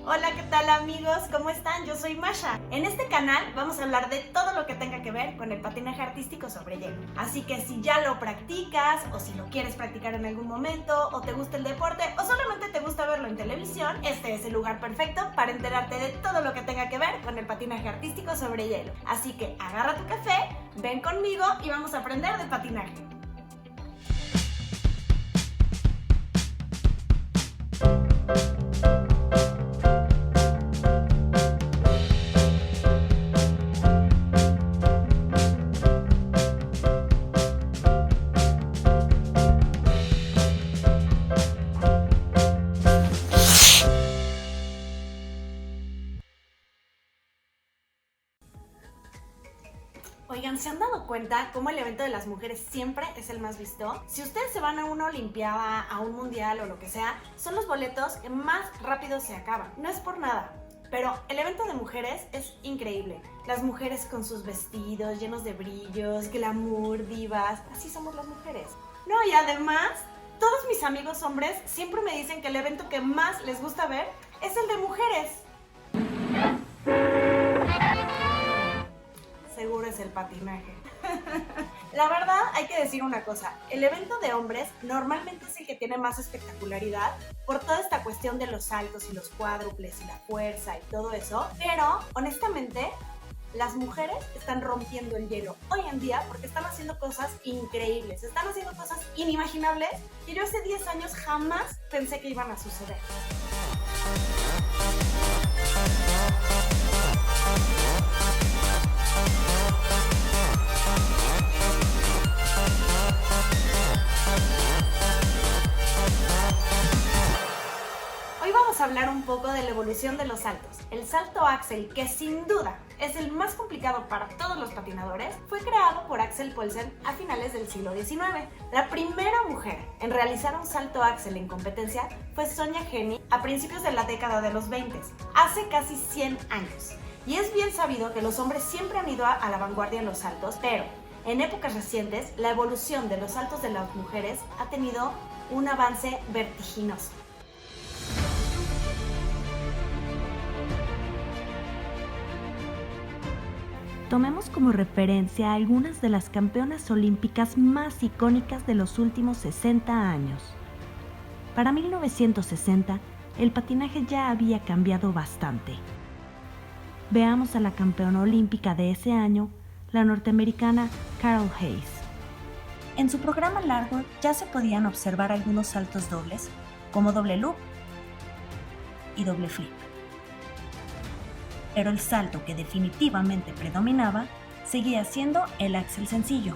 Hola, ¿qué tal amigos? ¿Cómo están? Yo soy Masha. En este canal vamos a hablar de todo lo que tenga que ver con el patinaje artístico sobre hielo. Así que si ya lo practicas o si lo quieres practicar en algún momento o te gusta el deporte o solamente te gusta verlo en televisión, este es el lugar perfecto para enterarte de todo lo que tenga que ver con el patinaje artístico sobre hielo. Así que agarra tu café, ven conmigo y vamos a aprender de patinaje. Oigan, ¿se han dado cuenta cómo el evento de las mujeres siempre es el más visto? Si ustedes se van a una olimpiada, a un mundial o lo que sea, son los boletos que más rápido se acaban. No es por nada, pero el evento de mujeres es increíble. Las mujeres con sus vestidos llenos de brillos, glamour, divas, así somos las mujeres. No, y además, todos mis amigos hombres siempre me dicen que el evento que más les gusta ver es el de mujeres. Seguro es el patinaje. La verdad, hay que decir una cosa, el evento de hombres normalmente es el que tiene más espectacularidad por toda esta cuestión de los saltos y los cuádruples y la fuerza y todo eso, pero honestamente las mujeres están rompiendo el hielo hoy en día porque están haciendo cosas increíbles, están haciendo cosas inimaginables que yo hace 10 años jamás pensé que iban a suceder. Hoy vamos a hablar un poco de la evolución de los saltos. El salto Axel, que sin duda es el más complicado para todos los patinadores, fue creado por Axel Poulsen a finales del siglo XIX. La primera mujer en realizar un salto Axel en competencia fue Sonja Henie a principios de la década de los 20, hace casi 100 años. Y es bien sabido que los hombres siempre han ido a la vanguardia en los saltos, pero en épocas recientes la evolución de los saltos de las mujeres ha tenido un avance vertiginoso. Tomemos como referencia a algunas de las campeonas olímpicas más icónicas de los últimos 60 años. Para 1960, el patinaje ya había cambiado bastante. Veamos a la campeona olímpica de ese año, la norteamericana Carol Hayes. En su programa largo ya se podían observar algunos saltos dobles, como doble loop y doble flip. Pero el salto que definitivamente predominaba seguía siendo el Axel sencillo.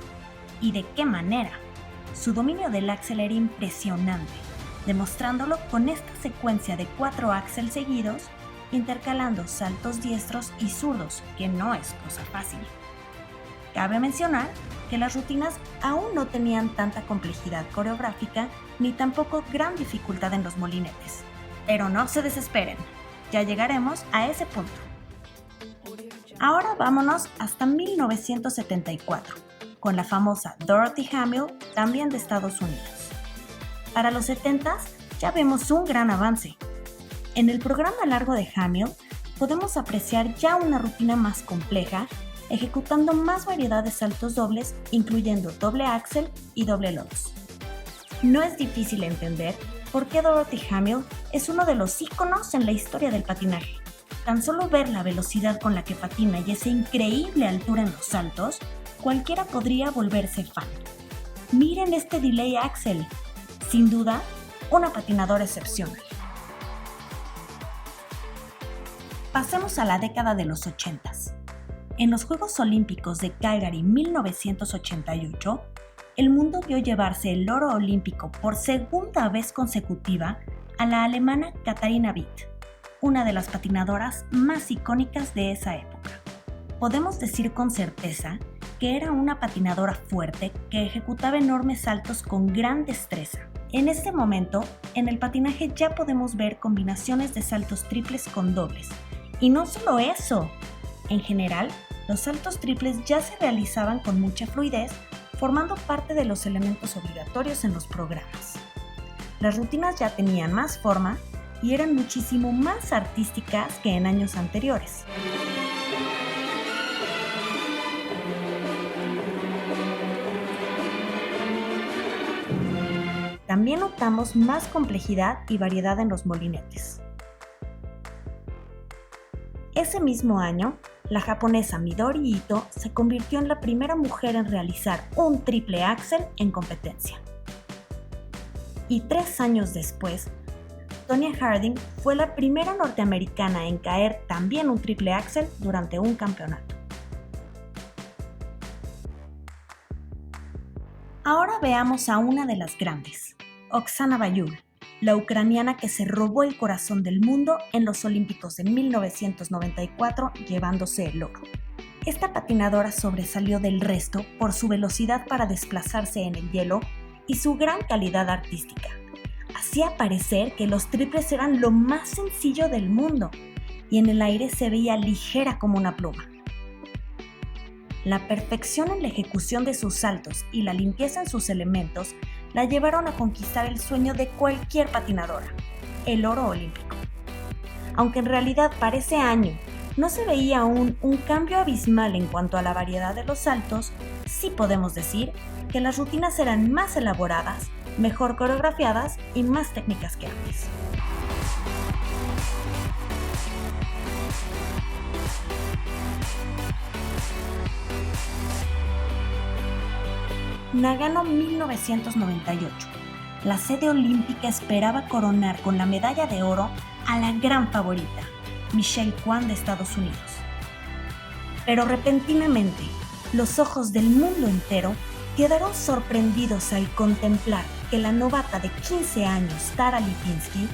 ¿Y de qué manera? Su dominio del Axel era impresionante, demostrándolo con esta secuencia de 4 Axel seguidos, intercalando saltos diestros y zurdos, que no es cosa fácil. Cabe mencionar que las rutinas aún no tenían tanta complejidad coreográfica ni tampoco gran dificultad en los molinetes. Pero no se desesperen, ya llegaremos a ese punto. Ahora vámonos hasta 1974, con la famosa Dorothy Hamill, también de Estados Unidos. Para los 70s ya vemos un gran avance. En el programa largo de Hamill podemos apreciar ya una rutina más compleja, ejecutando más variedad de saltos dobles, incluyendo doble axel y doble lutz. No es difícil entender por qué Dorothy Hamill es uno de los íconos en la historia del patinaje. Tan solo ver la velocidad con la que patina y esa increíble altura en los saltos, cualquiera podría volverse fan. Miren este delay axel, sin duda, una patinadora excepcional. Pasemos a la década de los 80s. En los Juegos Olímpicos de Calgary 1988, el mundo vio llevarse el oro olímpico por segunda vez consecutiva a la alemana Katharina Witt, una de las patinadoras más icónicas de esa época. Podemos decir con certeza que era una patinadora fuerte que ejecutaba enormes saltos con gran destreza. En este momento, en el patinaje ya podemos ver combinaciones de saltos triples con dobles. Y no solo eso, en general, los saltos triples ya se realizaban con mucha fluidez, formando parte de los elementos obligatorios en los programas. Las rutinas ya tenían más forma y eran muchísimo más artísticas que en años anteriores. También notamos más complejidad y variedad en los molinetes. Ese mismo año, la japonesa Midori Ito se convirtió en la primera mujer en realizar un triple axel en competencia. Y 3 años después, Tonya Harding fue la primera norteamericana en caer también un triple axel durante un campeonato. Ahora veamos a una de las grandes, Oksana Baiul, la ucraniana que se robó el corazón del mundo en los Olímpicos de 1994 llevándose el oro. Esta patinadora sobresalió del resto por su velocidad para desplazarse en el hielo y su gran calidad artística. Hacía parecer que los triples eran lo más sencillo del mundo y en el aire se veía ligera como una pluma. La perfección en la ejecución de sus saltos y la limpieza en sus elementos la llevaron a conquistar el sueño de cualquier patinadora, el oro olímpico. Aunque en realidad para ese año no se veía aún un cambio abismal en cuanto a la variedad de los saltos, sí podemos decir que las rutinas eran más elaboradas, mejor coreografiadas y más técnicas que antes. Nagano 1998. La sede olímpica esperaba coronar con la medalla de oro a la gran favorita, Michelle Kwan de Estados Unidos. Pero repentinamente, los ojos del mundo entero quedaron sorprendidos al contemplar que la novata de 15 años, Tara Lipinski,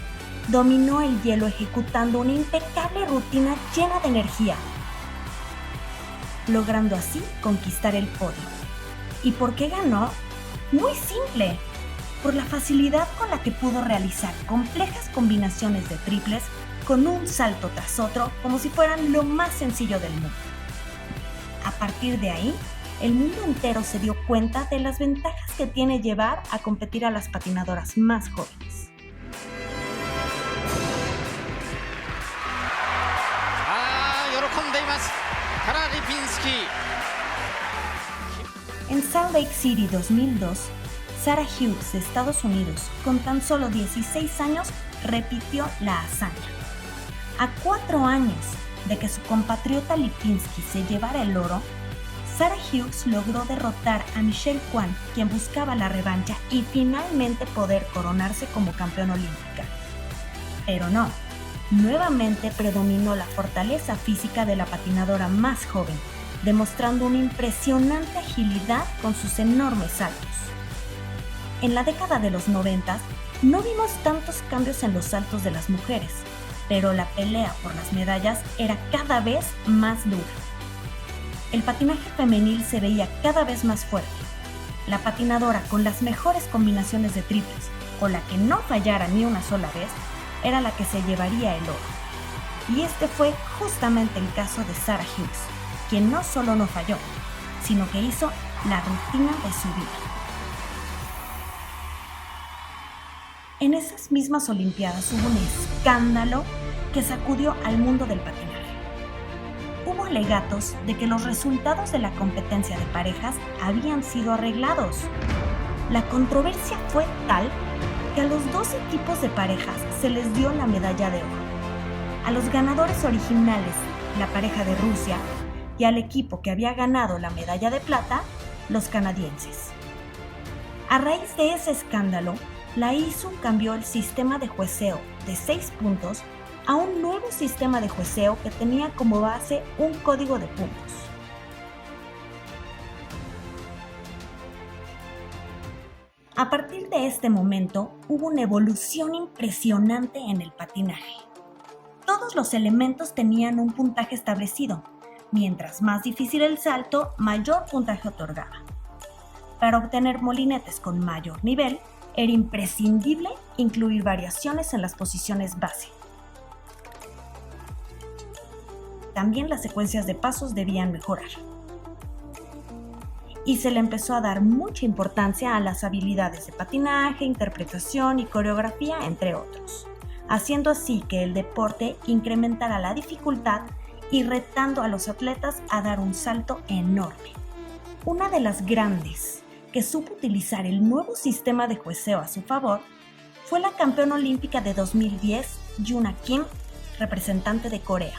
dominó el hielo ejecutando una impecable rutina llena de energía, logrando así conquistar el podio. ¿Y por qué ganó? Muy simple, por la facilidad con la que pudo realizar complejas combinaciones de triples con un salto tras otro como si fueran lo más sencillo del mundo. A partir de ahí, el mundo entero se dio cuenta de las ventajas que tiene llevar a competir a las patinadoras más jóvenes. En Salt Lake City 2002, Sarah Hughes de Estados Unidos, con tan solo 16 años, repitió la hazaña. A 4 años de que su compatriota Lipinski se llevara el oro, Sarah Hughes logró derrotar a Michelle Kwan, quien buscaba la revancha y finalmente poder coronarse como campeona olímpica. Pero no, nuevamente predominó la fortaleza física de la patinadora más joven, demostrando una impresionante agilidad con sus enormes saltos. En la década de los 90 no vimos tantos cambios en los saltos de las mujeres, pero la pelea por las medallas era cada vez más dura. El patinaje femenil se veía cada vez más fuerte. La patinadora con las mejores combinaciones de triples, o la que no fallara ni una sola vez, era la que se llevaría el oro. Y este fue justamente el caso de Sarah Hughes, quien no solo no falló, sino que hizo la rutina de su vida. En esas mismas Olimpiadas hubo un escándalo que sacudió al mundo del patinaje. Hubo alegatos de que los resultados de la competencia de parejas habían sido arreglados. La controversia fue tal que a los 2 equipos de parejas se les dio la medalla de oro. A los ganadores originales, la pareja de Rusia, y al equipo que había ganado la medalla de plata, los canadienses. A raíz de ese escándalo, la ISU cambió el sistema de jueceo de 6 puntos a un nuevo sistema de jueceo que tenía como base un código de puntos. A partir de este momento, hubo una evolución impresionante en el patinaje. Todos los elementos tenían un puntaje establecido. Mientras más difícil el salto, mayor puntaje otorgaba. Para obtener molinetes con mayor nivel, era imprescindible incluir variaciones en las posiciones base. También las secuencias de pasos debían mejorar. Y se le empezó a dar mucha importancia a las habilidades de patinaje, interpretación y coreografía, entre otros. haciendo así que el deporte incrementara la dificultad y retando a los atletas a dar un salto enorme. Una de las grandes que supo utilizar el nuevo sistema de jueceo a su favor fue la campeona olímpica de 2010, Yuna Kim, representante de Corea.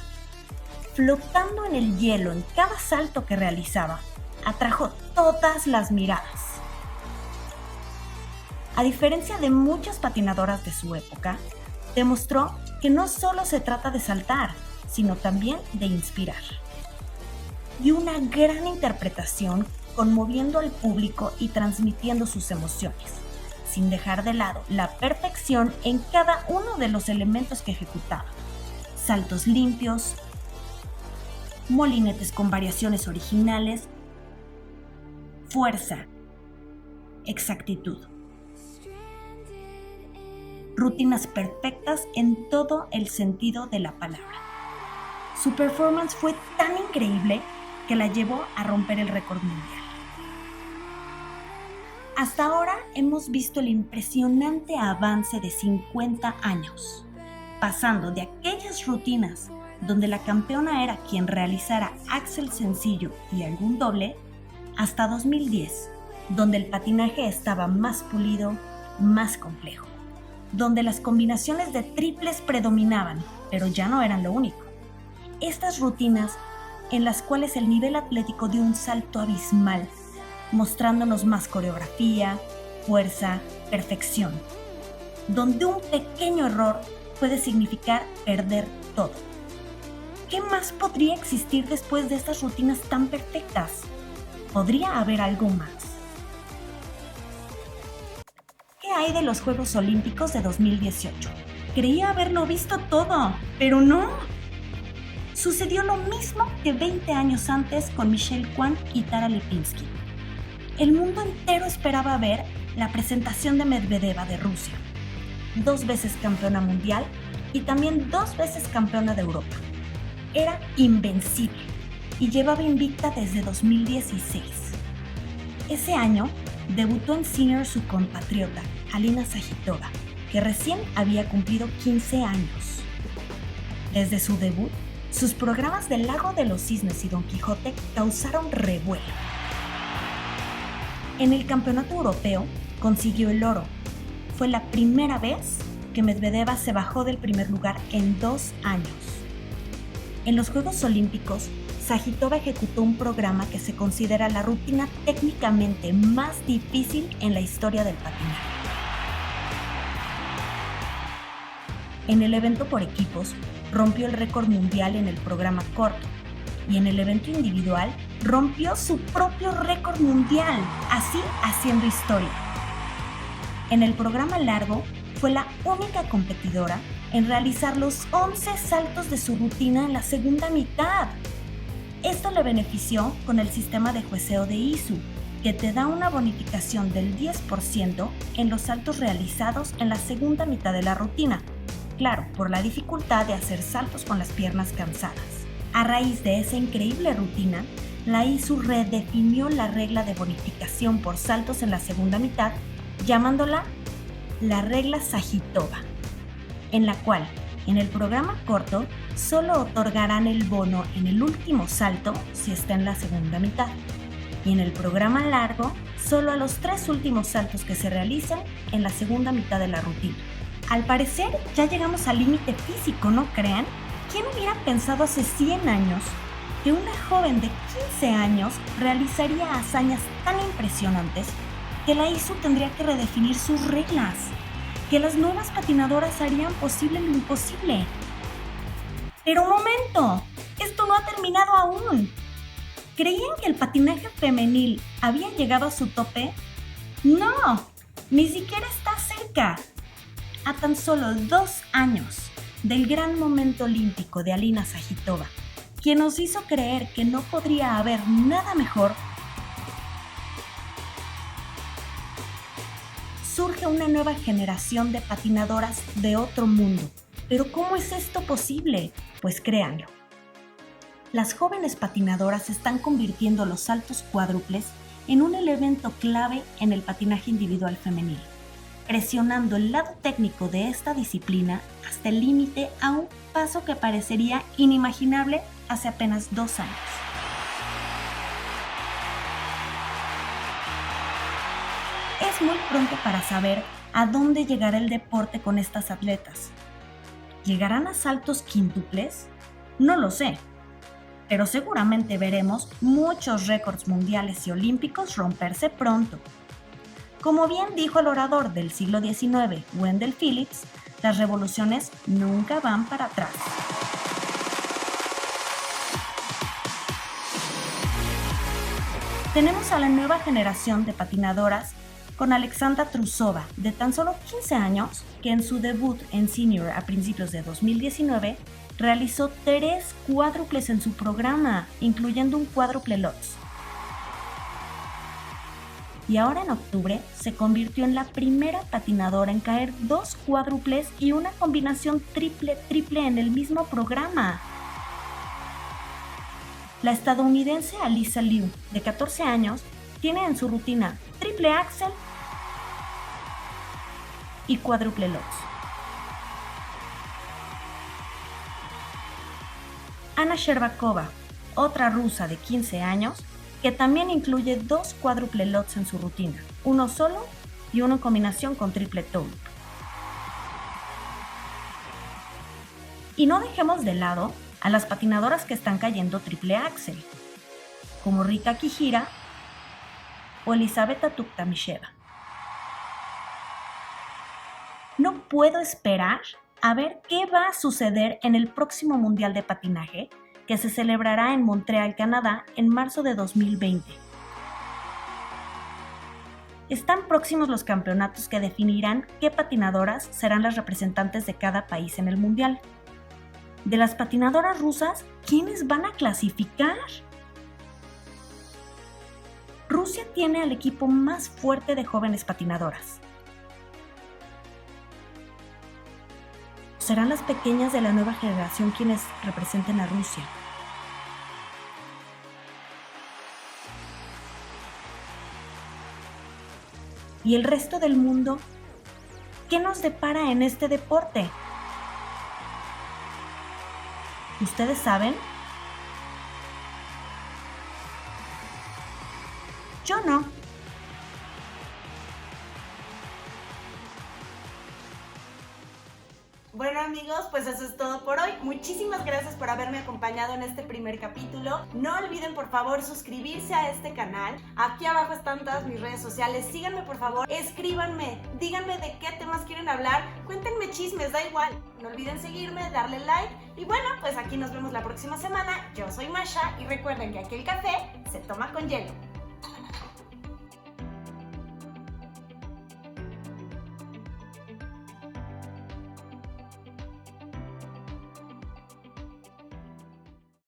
Flotando en el hielo en cada salto que realizaba, atrajo todas las miradas. A diferencia de muchas patinadoras de su época, demostró que no solo se trata de saltar, sino también de inspirar. Dio una gran interpretación conmoviendo al público y transmitiendo sus emociones, sin dejar de lado la perfección en cada uno de los elementos que ejecutaba. Saltos limpios, molinetes con variaciones originales, fuerza, exactitud. Rutinas perfectas en todo el sentido de la palabra. Su performance fue tan increíble que la llevó a romper el récord mundial. Hasta ahora hemos visto el impresionante avance de 50 años, pasando de aquellas rutinas donde la campeona era quien realizara axel sencillo y algún doble, hasta 2010, donde el patinaje estaba más pulido, más complejo, donde las combinaciones de triples predominaban, pero ya no eran lo único. Estas rutinas en las cuales el nivel atlético dio un salto abismal, mostrándonos más coreografía, fuerza, perfección, donde un pequeño error puede significar perder todo. ¿Qué más podría existir después de estas rutinas tan perfectas? ¿Podría haber algo más? ¿Qué hay de los Juegos Olímpicos de 2018? Creía haberlo visto todo, pero no. Sucedió lo mismo que 20 años antes con Michelle Kwan y Tara Lipinski. El mundo entero esperaba ver la presentación de Medvedeva de Rusia, 2 veces campeona mundial y también 2 veces campeona de Europa. Era invencible y llevaba invicta desde 2016. Ese año debutó en senior su compatriota, Alina Zagitova, que recién había cumplido 15 años. Desde su debut, sus programas del Lago de los Cisnes y Don Quijote causaron revuelo. En el campeonato europeo consiguió el oro. Fue la primera vez que Medvedeva se bajó del primer lugar en 2 años. En los Juegos Olímpicos, Zagitova ejecutó un programa que se considera la rutina técnicamente más difícil en la historia del patinaje. En el evento por equipos, rompió el récord mundial en el programa corto y en el evento individual rompió su propio récord mundial, así haciendo historia. En el programa largo, fue la única competidora en realizar los 11 saltos de su rutina en la segunda mitad. Esto le benefició con el sistema de jueceo de ISU, que te da una bonificación del 10% en los saltos realizados en la segunda mitad de la rutina. Claro, por la dificultad de hacer saltos con las piernas cansadas. A raíz de esa increíble rutina, la ISU redefinió la regla de bonificación por saltos en la segunda mitad, llamándola la regla Zagitova, en la cual, en el programa corto, solo otorgarán el bono en el último salto si está en la segunda mitad, y en el programa largo, solo a los 3 últimos saltos que se realicen en la segunda mitad de la rutina. Al parecer, ya llegamos al límite físico, ¿no creen? ¿Quién hubiera pensado hace 100 años que una joven de 15 años realizaría hazañas tan impresionantes que la ISU tendría que redefinir sus reglas, que las nuevas patinadoras harían posible lo imposible? Pero un momento, esto no ha terminado aún. ¿Creían que el patinaje femenil había llegado a su tope? No, ni siquiera está cerca. A tan solo 2 años del gran momento olímpico de Alina Zagitova, quien nos hizo creer que no podría haber nada mejor, surge una nueva generación de patinadoras de otro mundo. ¿Pero cómo es esto posible? Pues créanlo. Las jóvenes patinadoras están convirtiendo los saltos cuádruples en un elemento clave en el patinaje individual femenil. presionando el lado técnico de esta disciplina hasta el límite a un paso que parecería inimaginable hace apenas 2 años. Es muy pronto para saber a dónde llegará el deporte con estas atletas. ¿Llegarán a saltos quíntuples? No lo sé, pero seguramente veremos muchos récords mundiales y olímpicos romperse pronto. Como bien dijo el orador del siglo XIX, Wendell Phillips, las revoluciones nunca van para atrás. Tenemos a la nueva generación de patinadoras con Alexandra Trusova, de tan solo 15 años, que en su debut en senior a principios de 2019 realizó 3 cuádruples en su programa, incluyendo un cuádruple Lutz. Y ahora en octubre se convirtió en la primera patinadora en caer 2 cuádruples y una combinación triple en el mismo programa. La estadounidense Alyssa Liu, de 14 años, tiene en su rutina triple axel y cuádruple Lutz. Anna Sherbakova, otra rusa de 15 años, que también incluye 2 cuádruple Lutz en su rutina, uno solo y uno en combinación con triple toe. Y no dejemos de lado a las patinadoras que están cayendo triple axel, como Rika Kijira o Elizaveta Tuktamisheva. No puedo esperar a ver qué va a suceder en el próximo Mundial de Patinaje que se celebrará en Montreal, Canadá, en marzo de 2020. Están próximos los campeonatos que definirán qué patinadoras serán las representantes de cada país en el Mundial. De las patinadoras rusas, ¿quiénes van a clasificar? Rusia tiene al equipo más fuerte de jóvenes patinadoras. Serán las pequeñas de la nueva generación quienes representen a Rusia. ¿Y el resto del mundo? ¿Qué nos depara en este deporte? ¿Ustedes saben? Yo no. Bueno amigos, pues eso es todo por hoy. Muchísimas gracias por haberme acompañado en este primer capítulo. No olviden por favor suscribirse a este canal. Aquí abajo están todas mis redes sociales. Síganme por favor, escríbanme, díganme de qué temas quieren hablar. Cuéntenme chismes, da igual. No olviden seguirme, darle like. Y bueno, pues aquí nos vemos la próxima semana. Yo soy Masha y recuerden que aquí el café se toma con hielo.